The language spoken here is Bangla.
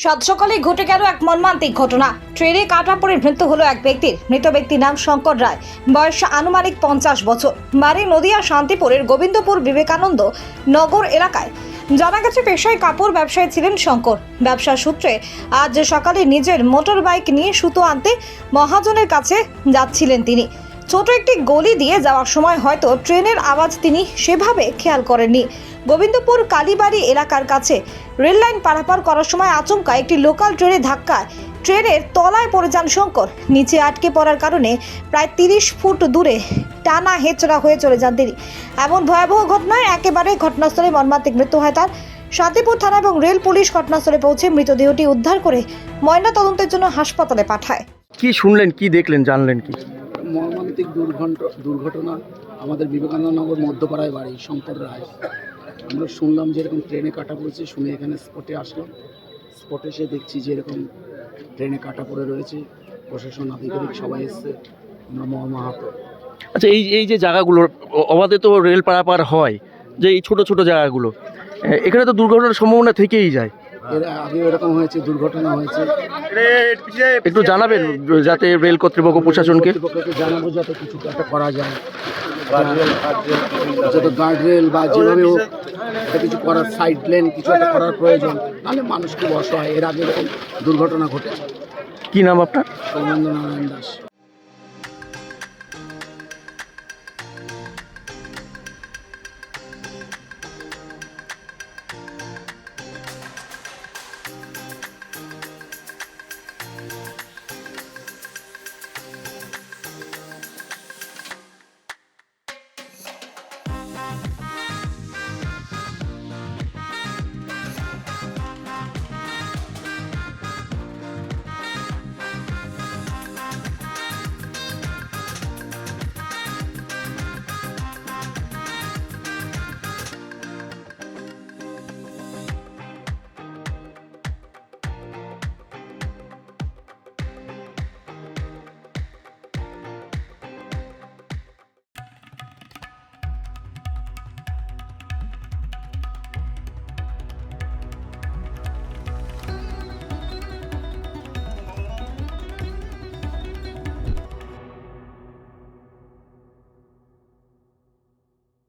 সাত সকালে ঘটে গেল এক মর্মান্তিক ঘটনা। ট্রেনে কাটা পড়ে মৃত্যু হলো এক ব্যক্তির। মৃত ব্যক্তির নাম শঙ্কর রায়, বয়স আনুমানিক 50 বছর। বাড়ি নদিয়া শান্তিপুরের গোবিন্দপুর বিবেকানন্দ নগর এলাকায়। জানা গেছে পেশায় কাপড় ব্যবসায়ী ছিলেন শঙ্কর। ব্যবসা সূত্রে আজ সকালে নিজের মোটর বাইক নিয়ে সুতো আনতে মহাজনের কাছে যাচ্ছিলেন তিনি। ছোট একটি গলি দিয়ে যাওয়ার সময় হয়তো ট্রেনের আওয়াজ তিনি সেভাবে খেয়াল করেননি। গোবিন্দপুর কালীবাড়ি এলাকার কাছে রেল লাইন পারাপার করার সময় আচমকা একটি লোকাল ট্রেনের ধাক্কায় ট্রেনের তলায় পড়ে যান শঙ্কর। নিচে আটকে পড়ার কারণে প্রায় 30 ফুট দূরে টানা হেঁচড়া হয়ে চলে যান তিনি। এমন ভয়াবহ ঘটনায় একেবারে ঘটনাস্থলে মর্মান্তিক মৃত্যু হয় তার। শান্তিপুর থানা এবং রেল পুলিশ ঘটনাস্থলে পৌঁছে মৃতদেহটি উদ্ধার করে ময়না তদন্তের জন্য হাসপাতালে পাঠায়। কি শুনলেন, কি দেখলেন, জানলেন কি? মর্মান্তিক দুর্ঘটনা আমাদের বিবেকানন্দনগর মধ্যপাড়ায় বাড়ি শঙ্কর রায়। আমরা শুনলাম যে এরকম ট্রেনে কাটা পড়েছে, শুনে এখানে স্পটে আসলাম। স্পটে এসে দেখছি যে এরকম ট্রেনে কাটা পড়ে রয়েছে। প্রশাসন আধিকারিক সবাই এসছে, আমরা মর্মাহত। আচ্ছা, এই যে জায়গাগুলো অবাধে তো রেল পারাপার হয়, যে এই ছোট ছোট জায়গাগুলো, এখানে তো দুর্ঘটনার সম্ভাবনা থেকেই যায়। এর আগে এরকম হয়েছে, দুর্ঘটনা হয়েছে। একটু জানাবেন যাতে রেল কর্তৃপক্ষ প্রশাসনকে কর্তৃপক্ষকে জানাবো যাতে কিছু একটা করা যায়, যাতে গার্ডরেল বা যেভাবে হোক একটা কিছু করার, সাইড লেন কিছু একটা করার প্রয়োজন, নাহলে মানুষ খুব অসহায়। এর আগে এরকম দুর্ঘটনা ঘটেছে। কি নাম আপনার? সৌমেন্দ্রনারায়ণ দাস।